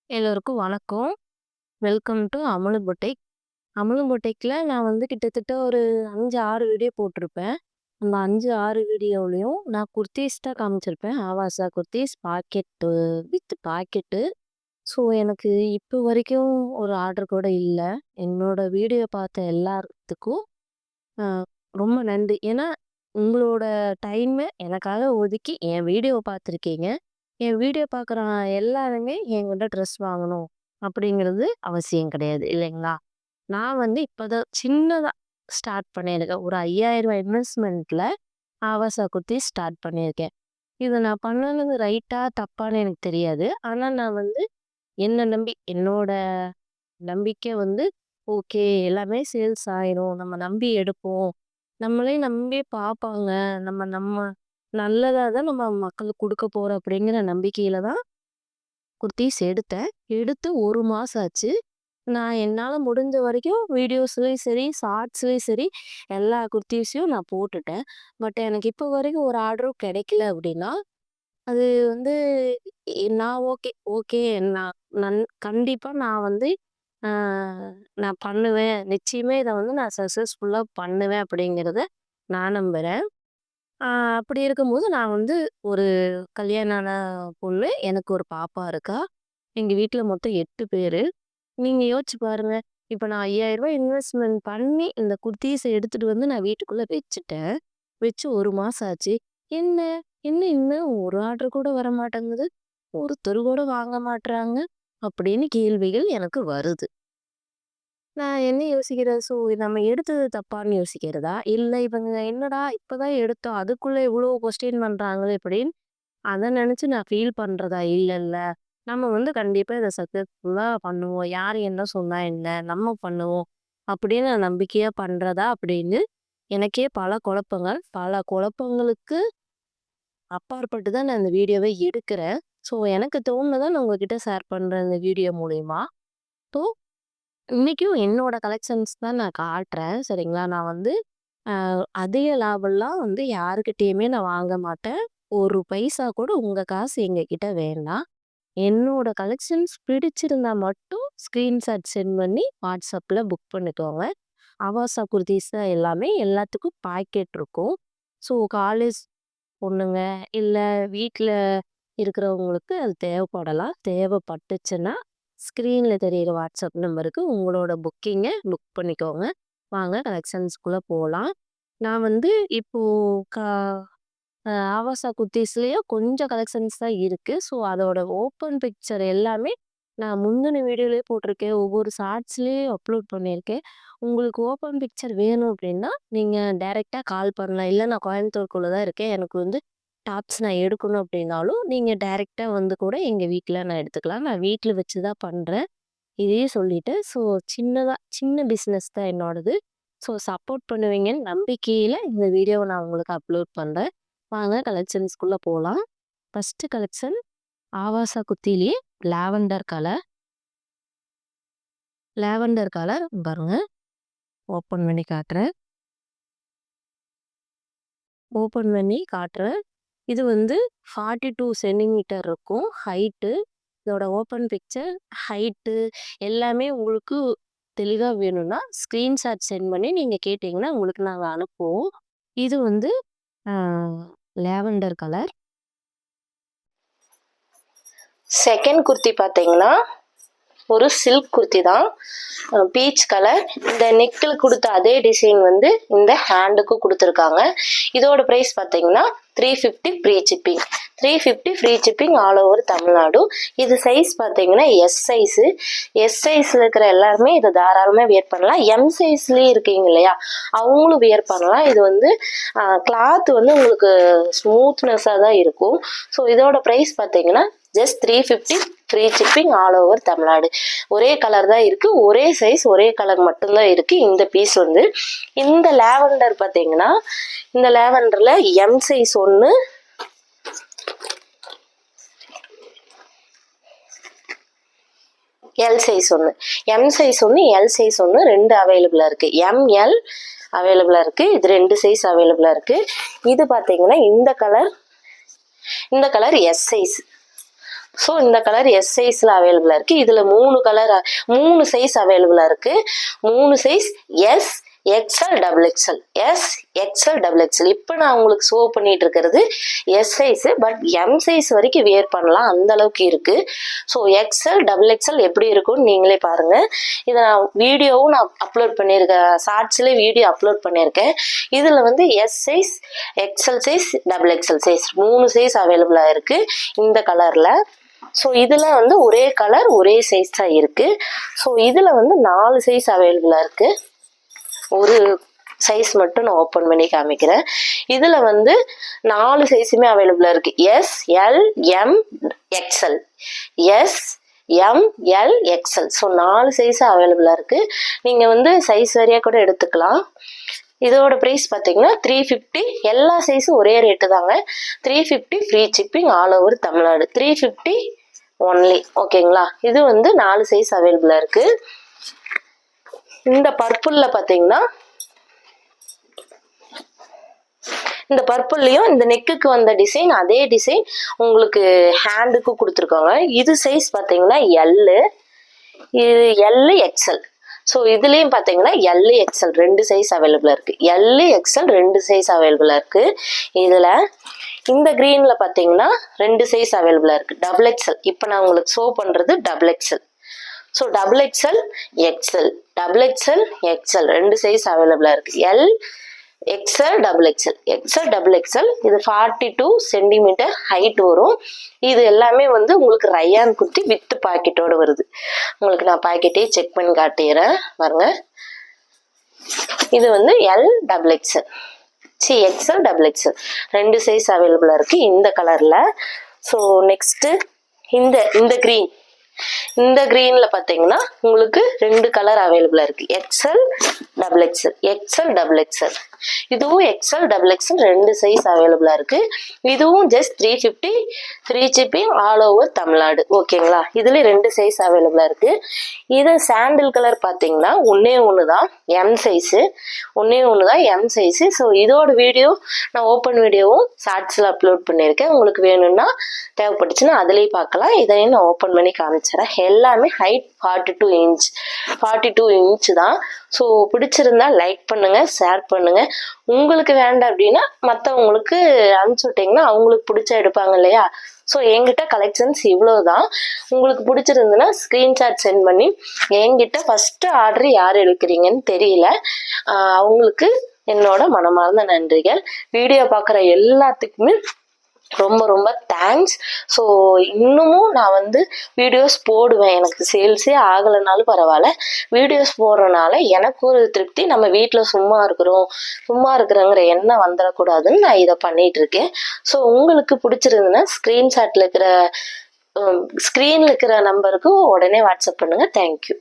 எல்லோருக்கும் வணக்கம். Welcome to Amulu boutique. Amulu பொட்டிக்ல நான் கிட்டத்தட்ட ஒரு 5, 6 வீடியோ போட்டிருப்பேன். அந்த 5, 6 வீடியோலயும் நான் குர்தீஸ் தான் காமிச்சிருப்பேன். ஆவாசா kurtis pocket with pocket. So எனக்கு இப்போ வரைக்கும் ஒரு ஆர்டர் கூட இல்ல. என்னோட வீடியோ பார்த்த எல்லாத்துக்கும் அ ரொம்ப நன்றி. ஏன்னா, உங்களோட டைம எனக்காக ஒதுக்கி என் வீடியோவ பார்த்துருக்கீங்க. என் வீடியோ பார்க்குற எல்லாருமே என்கிட்ட ட்ரெஸ் வாங்கணும் அப்படிங்கிறது அவசியம் கிடையாது இல்லைங்களா? நான் இப்பதான் சின்னதா ஸ்டார்ட் பண்ணியிருக்கேன். ஒரு ரூ. 5000 இன்வெஸ்ட்மென்ட்ல ஆவாசா குர்த்தி ஸ்டார்ட் பண்ணியிருக்கேன். இத நான் பண்ணுனது ரைட்டா? தப்பான்னு எனக்கு தெரியாது. ஆனா நான் என்ன நம்பி என்னோட நம்பிக்கை ஓகே எல்லாமே சேல்ஸ் ஆயிரும். நம்ம நம்பி எடுப்போம். நம்மளே நம்பி பார்ப்பாங்க. நம்ம நம்ம நல்லதா தான் நம்ம மக்களுக்கு குடுக்க போறோம் அப்படிங்கிற நம்பிக்கையில தான் குர்தீஸ் எடுத்தேன். எடுத்து 1 மாசம் ஆச்சு. நான் என்னால முடிஞ்ச வரைக்கும் வீடியோஸ்லயும் சரி, ஷார்ட்ஸ்லயும் சரி எல்லா குர்தீஸையும் நான் போட்டுட்டேன். பட் எனக்கு இப்போ வரைக்கும் ஒரு ஆர்டரும் கிடைக்கல அப்படின்னா, அது வந்து நான் ஓகே ஓகே நான் கண்டிப்பா நான் ஆ நான் பண்ணுவேன். நிச்சயமே இத நான் சக்சஸ்ஃபுல்லா பண்ணுவேன் அப்படிங்கிறத நான் நம்புறேன். ஆ அப்படி இருக்கும்போது நான் ஒரு கல்யாணம் ஆன பொண்ணு. எனக்கு ஒரு பாப்பா இருக்கா. எங்க வீட்ல மொத்தம் 8 பேரு. நீங்க யோசிச்சு பாருங்க. இப்ப நான் ரூ. 5000 இன்வெஸ்ட்மென்ட் பண்ணி இந்த குர்தீஸ எடுத்துட்டு நான் வீட்டுக்குள்ள வச்சுட்டேன். வச்சு 1 மாசம் ஆச்சு. என்ன என்ன இன்னும் ஒரு ஆர்டர் கூட வரமாட்டேங்குது. ஒருத்தர் கூட வாங்க மாட்றாங்க. அப்படின்னு கேள்விகள் எனக்கு வருது. நான் என்ன யோசிக்கிறேன், நம்ம எடுத்தது தப்பான்னு யோசிக்கிறதா? இல்ல இவங்க என்னடா இப்பதான் எடுத்தோம். அதுக்குள்ள இவ்ளோ கொஸ்டின் பண்றாங்களே இப்படின்னு அத நெனச்சு நான் ஃபீல் பண்றதா? இல்ல, இல்ல. நம்ம கண்டிப்பா இத சக்சஸ்ஃபுல்லா பண்ணுவோம். யார் என்ன சொன்னா என்ன? நம்ம பண்ணுவோம். அப்படின்னு நான் நம்பிக்கையா பண்றதா? அப்படின்னு எனக்கே பல குழப்பங்கள். பல குழப்பங்களுக்கு அப்பாற்பட்டு தான் நான் இந்த வீடியோவே எடுக்கிறேன். எனக்கு தோணுனத நான் உங்ககிட்ட ஷேர் பண்றேன் இந்த வீடியோ மூலியமா. ஸோ இன்னைக்கும் என்னோட கலெக்ஷன்ஸ் தான் நான் காட்டுறேன். சரிங்களா? நான் அதிக லாபம்லாம் யாருக்கிட்டயுமே நான் வாங்க மாட்டேன். ஒரு பைசா கூட உங்க காசு எங்ககிட்ட வேண்டாம். என்னோட கலெக்ஷன்ஸ் பிடிச்சிருந்தா மட்டும் ஸ்கிரீன்ஷாட் சென்ட் பண்ணி WhatsAppல புக் பண்ணிக்கோங்க. ஆவாசா குர்தீஸ் தான் எல்லாமே. எல்லாத்துக்கும் பாக்கெட் இருக்கும். காலேஜ் பொண்ணுங்க, இல்ல வீட்ல இருக்கிறவங்களுக்கு அது தேவைப்படலாம். தேவைப்பட்டுச்சுன்னா, ஸ்க்ரீன்ல தெரியிற வாட்ஸ்அப் நம்பருக்கு உங்களோட புக் பண்ணிக்கோங்க. வாங்க கலெக்ஷன்ஸ்குள்ள போலாம். நான் இப்போ கா ஆவாசா குர்தீஸ்லயும் கொஞ்சம் கலெக்ஷன்ஸ் தான் இருக்கு. அதோட ஓப்பன் பிக்சர் எல்லாமே நான் முந்தின வீடியோலயே போட்டிருக்கேன். ஒவ்வொரு ஷார்ட்ஸ்லயும் அப்லோட் பண்ணியிருக்கேன். உங்களுக்கு ஓப்பன் பிக்சர் வேணும் அப்படின்னா, நீங்க டைரக்ட்டா கால் பண்ணலாம். இல்ல நான் கோயம்புத்தூருக்குள்ள தான் இருக்கேன். எனக்கு டாப்ஸ் நான் எடுக்கணும் அப்படின்னாலும், நீங்க டைரக்ட்டா கூட எங்க வீட்ல நான் எடுத்துக்கலாம். நான் வீட்ல வச்சு தான் பண்றேன். இதையும் சொல்லிட்டேன். சின்னதா சின்ன பிசினஸ் தான் என்னோடது. சப்போர்ட் பண்ணுவீங்கன்னு நம்பிக்கையில இந்த வீடியோவ நான் உங்களுக்கு அப்லோட் பண்றேன். வாங்க கலெக்ஷன்ஸ்குள்ள போலாம். First collection ஆவாசா குர்த்திலயே lavender colour. Lavender colour பாருங்க. ஓப்பன் பண்ணி காட்டுறேன். ஓப்பன் பண்ணி காட்டுறேன். இது 42 சென்டிமீட்டர் இருக்கும் ஹைட்டு. இதோட ஓப்பன் பிக்சர், ஹைட்டு எல்லாமே உங்களுக்கு தெளிவா வேணும்னா, ஸ்க்ரீன்ஷாட் சென்ட் பண்ணி நீங்க கேட்டீங்கன்னா, உங்களுக்கு நாங்க அனுப்புவோம். இது ஆ லாவெண்டர் கலர். செகண்ட் குர்த்தி பார்த்தீங்கன்னா, ஒரு சில்க் குர்த்தி தான். Peach colour. இந்த நெக்கில் கொடுத்த அதே டிசைன் இந்த ஹேண்டுக்கு கொடுத்துருக்காங்க. இதோட ப்ரைஸ் பார்த்தீங்கன்னா 350 free shipping. 350 free shipping all over Tamil Nadu. இது சைஸ் பார்த்தீங்கன்னா எஸ் சைஸு. எஸ் சைஸில் இருக்கிற எல்லாருமே இதை தாராளமாக வியர் பண்ணலாம். எம் சைஸ்லேயே இருக்கீங்க இல்லையா, அவங்களும் வியர் பண்ணலாம். இது கிளாத் உங்களுக்கு ஸ்மூத்னஸாக தான் இருக்கும். இதோட ப்ரைஸ் பார்த்தீங்கன்னா just 350 free shipping all over Tamil Nadu. ஒரே கலர் தான் இருக்கு. ஒரே சைஸ், ஒரே கலர் மட்டும்தான் இருக்கு. இந்த பீஸ் இந்த லாவெண்டர் பார்த்தீங்கன்னா, இந்த லாவெண்டர்ல எம் சைஸ் ஒன்று, எல் சைஸ் ஒன்று, எம் சைஸ் ஒன்று, எல் சைஸ் ஒன்று, ரெண்டு அவைலபிளா இருக்கு. எம்எல் அவைலபிளா இருக்கு. இது ரெண்டு சைஸ் அவைலபிளா இருக்கு. இது பார்த்தீங்கன்னா இந்த கலர் எஸ் சைஸ். ஸோ இந்த கலர் எஸ் சைஸ்ல அவைலபிளா இருக்கு. இதுல 3 சைஸ் அவைலபிளா இருக்கு. 3 size S, XL, double XL. S, XL, double XL. இப்போ நான் உங்களுக்கு ஷோ பண்ணிட்டு இருக்கிறது S size, but M size வரைக்கும் வியர் பண்ணலாம், அந்த அளவுக்கு இருக்கு. ஸோ எக்ஸ்எல், டபுள் எக்ஸ்எல் எப்படி இருக்கும்னு நீங்களே பாருங்க. இதை வீடியோவும் நான் அப்லோட் பண்ணியிருக்கேன், ஷார்ட்ஸ்லேயே வீடியோ அப்லோட் பண்ணியிருக்கேன். இதில் வந்து S size, XL size, double XL size 3 size அவைலபிளாக இருக்கு இந்த கலரில். ஸோ இதில் வந்து ஒரே கலர் ஒரே சைஸ் தான் இருக்கு. ஸோ இதில் வந்து 4 சைஸ் அவைலபிளாக இருக்கு. ஒரு சைஸ் மட்டும் நான் ஓப்பன் பண்ணி காமிக்கிறேன். இதில் வந்து 4 சைஸுமே அவைலபிளாக இருக்கு. S, L, M, XL. S, M, L, XL. So 4 size அவைலபிளாக இருக்கு. நீங்கள் வந்து சைஸ் வரையாக கூட எடுத்துக்கலாம். இதோட ப்ரைஸ் பார்த்தீங்கன்னா 350. எல்லா சைஸும் ஒரே ரேட்டு தாங்க. 350 free shipping all over Tamil Nadu. 350 only. ஓகேங்களா? இது வந்து 4 சைஸ் அவைலபிளாக இருக்கு. இந்த பர்பிள்ல பார்த்தீங்கன்னா இந்த பர்பிள்லையும் இந்த நெக்குக்கு வந்த டிசைன் அதே டிசைன் உங்களுக்கு ஹேண்டுக்கு கொடுத்துருக்காங்க. இது சைஸ் பார்த்தீங்கன்னா எல்லு, இது எல்லு, எக்ஸ்எல். ஸோ இதுலேயும் பார்த்தீங்கன்னா எல்லு, எக்ஸ்எல் 2 சைஸ் அவைலபிளாக இருக்குது. எல்லு, எக்ஸ்எல் 2 சைஸ் அவைலபிளாக இருக்குது. இதில் இந்த க்ரீனில் பார்த்தீங்கன்னா 2 சைஸ் அவைலபிளாக இருக்குது. Double XL. இப்போ நான் உங்களுக்கு ஷோ பண்ணுறது double XL. So double XL, XL, double XL, XL 2 size அவைலபிளாக இருக்குது. L, XL, double XL. XL, double XL. இது 42 சென்டிமீட்டர் ஹைட் வரும். இது எல்லாமே வந்து உங்களுக்கு ரயான் குர்த்தி வித் பாக்கெட்டோட வருது. உங்களுக்கு நான் பாக்கெட்டே செக் பண்ணி காட்டிடுறேன் பாருங்க. இது வந்து L, double XL, XL, double XL 2 size அவைலபிளாக இருக்கு இந்த கலர்ல. ஸோ நெக்ஸ்ட் இந்த க்ரீன். இந்த க்ரீன்ல பார்த்தீங்கன்னா உங்களுக்கு 2 கலர் அவைலபிளா இருக்கு. XL, double XL. XL, double XL. இதுவும் எக்ஸ்எல், டபுள் எக்ஸ்எல் 2 சைஸ் அவைலபிளா இருக்கு. இதுவும் just 350 free shipping all over Tamil Nadu. ஓகேங்களா? இதுல 2 சைஸ் அவைலபிளா இருக்கு. இது சாண்டில் கலர் பார்த்தீங்கன்னா ஒன்னே ஒன்று தான் எம் சைஸு. ஒன்னே ஒன்று தான் எம் சைஸு. ஸோ இதோட வீடியோ நான் ஓப்பன் வீடியோவும் ஷார்ட்ஸில் அப்லோட் பண்ணியிருக்கேன். உங்களுக்கு வேணும்னா தேவைப்பட்டுச்சுன்னா அதுலேயும் பார்க்கலாம். இதையும் நான் ஓப்பன் பண்ணி காமிச்சிடறேன். எல்லாமே ஹைட் 42 இன்ச் தான். ஸோ பிடிச்சிருந்தா லைக் பண்ணுங்க, ஷேர் பண்ணுங்க. உங்களுக்கு வேண்டாம் அப்படின்னா மற்றவங்களுக்கு அனுப்பிச்சு விட்டீங்கன்னா அவங்களுக்கு பிடிச்ச எடுப்பாங்க இல்லையா? ஸோ என்கிட்ட கலெக்ஷன்ஸ் இவ்வளோதான். உங்களுக்கு பிடிச்சிருந்துன்னா ஸ்க்ரீன்ஷாட் சென்ட் பண்ணி என்கிட்ட ஃபஸ்ட்டு ஆர்டர் யார் எடுக்கிறீங்கன்னு தெரியல, அவங்களுக்கு என்னோட மனமார்ந்த நன்றிகள். வீடியோ பார்க்குற எல்லாத்துக்குமே ரொம்ப ரொம்ப தேங்க்ஸ். ஸோ இன்னமும் நான் வந்து வீடியோஸ் போடுவேன். எனக்கு சேல்ஸே ஆகலைனாலும் பரவாயில்ல, வீடியோஸ் போடுறதுனால எனக்கு ஒரு திருப்தி. நம்ம வீட்டில் சும்மா இருக்கிறோங்கிற எண்ணம் வந்துடக்கூடாதுன்னு நான் இதை பண்ணிட்டு இருக்கேன். ஸோ உங்களுக்கு பிடிச்சிருந்துன்னா ஸ்க்ரீன்ல இருக்கிற நம்பருக்கு உடனே வாட்ஸ்அப் பண்ணுங்க. தேங்க்யூ.